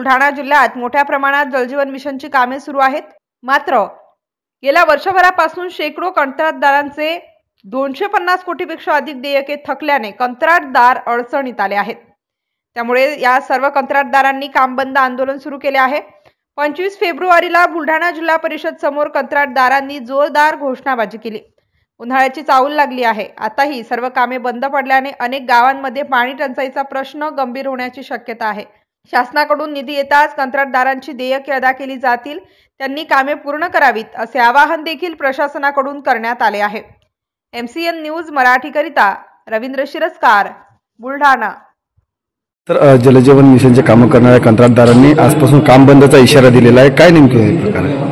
बुलढाणा जिल्ह्यात मोठ्या प्रमाणात जलजीवन मिशनची कामे सुरू आहेत। मात्र गेल्या वर्षभरापासून शेकडो कंत्राटदारांचे 250 कोटीपेक्षा अधिक देयके थकल्याने कंत्राटदार अडचणीत आले आहेत। त्यामुळे या सर्व कंत्राटदारांनी काम बंद आंदोलन सुरू केले आहे। 25 फेब्रुवारीला बुलढाणा जिल्हा परिषद समोर कंत्राटदारांनी जोरदार घोषणाबाजी केली। उन्हाळ्याची चाहूल लागली आहे। आताही सर्व कामे बंद पडल्याने अनेक गावांमध्ये पाणी टंचाईचा प्रश्न गंभीर होण्याची शक्यता आहे। शासनाकडून निधी येताच कंत्राटदारांची देयके अदा केली जातील, त्यांनी कामे पूर्ण करावीत असे आवाहन देखील प्रशासनाकडून करण्यात आले आहे। MCN न्यूज मराठी करिता रवींद्र शिरस्कार, बुलढाणा। तर जलजीवन मिशनचे काम करणाऱ्या कंत्राटदारांनी आजपासून काम बंदचा इशारा दिलेला आहे। काय नेमके प्रकार आहे?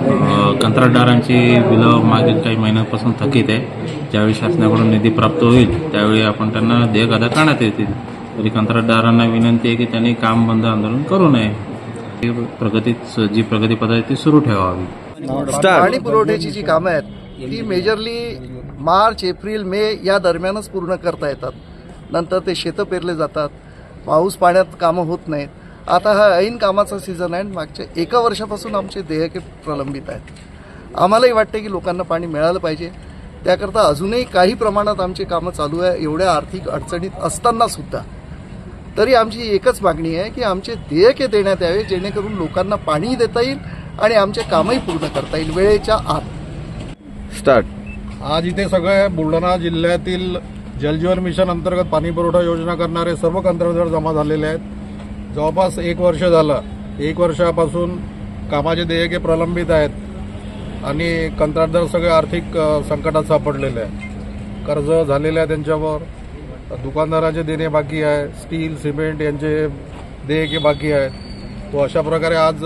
कंत्राटदारांची बिलं मागील काही महिन्यांपासून थकीत आहे। ज्यावेळी शासनाकडून निधी प्राप्त होईल त्यावेळी आपण त्यांना देयक अदा करण्यात येतील। तरी कंत्राटदारांना विनंती आहे की त्यांनी काम बंद आंदोलन करू नये। जी प्रगती पद्धती सुरू ठेवावी। पाणी पुरवठ्याची जी कामं आहेत ती मेजरली मार्च, एप्रिल, मे या दरम्यानच पूर्ण करता येतात। नंतर ते शेतं पेरले जातात, पाऊस पाण्यात कामं होत नाहीत। आता हा ऐन कामाचा सीझन आहे। मागच्या 1 वर्षापासून आमचे देयके प्रलंबित आहेत। आम्हालाही वाटते की लोकांना पाणी मिळालं पाहिजे, त्याकरता अजूनही काही प्रमाणात आमची कामं चालू आहे। एवढ्या आर्थिक अडचणीत असताना सुद्धा तरी आमची एकच मागणी आहे की आमचे देयके देण्यात यावे, जेणेकरून लोकांना पाणी देता येईल आणि आमचे कामही पूर्ण करता येईल वेळेच्या आत। स्टार्ट। आज इथे सगळे बुलढाणा जिल्ह्यातील जलजीवन मिशन अंतर्गत पाणी पुरवठा योजना करणारे सर्व कंत्राटदार जमा झालेले आहेत। जवळपास 1 वर्ष झालं। 1 वर्षापासून कामाचे देयके प्रलंबित आहेत आणि कंत्राटदार सगळे आर्थिक संकटात सापडलेले आहेत। कर्ज झालेले आहे त्यांच्यावर, दुकानदारांचे देणे बाकी आहे, स्टील, सिमेंट यांचे देयके बाकी आहेत। तो अशा प्रकारे आज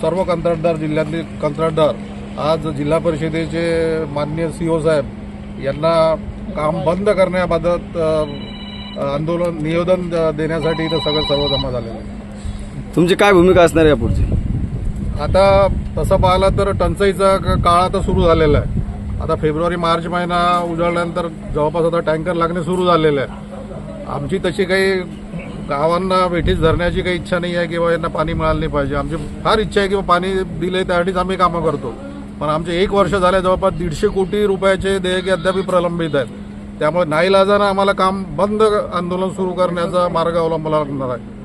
सर्व कंत्राटदार, जिल्ह्यातले कंत्राटदार आज जिल्हा परिषदेचे माननीय CO साहेब यांना काम बंद करण्याबाबत आंदोलन निवेदन देण्यासाठी इथं सर्व जमा झालेले आहे। तुमची काय भूमिका असणार आहे यापुढची? आता तसं पाहिलं तर टंचाईचा काळ आता सुरू झालेला आहे। आता फेब्रुवारी मार्च महिना उजळल्यानंतर जवळपास आता टँकर लागणे सुरू झालेले आहे। आमची तशी काही गावांना वेठीस धरण्याची काही इच्छा नाही आहे किंवा यांना पाणी मिळालं नाही पाहिजे। आमची फार इच्छा आहे की पाणी दिले त्यासाठीच आम्ही कामं करतो। पण आमचे 1 वर्ष झाले, जवळपास 150 कोटी रुपयाचे देयके अद्याप प्रलंबित आहेत। त्यामुळे नाईलाजानं आम्हाला काम बंद आंदोलन सुरू करण्याचा मार्ग अवलंबला लागणार आहे।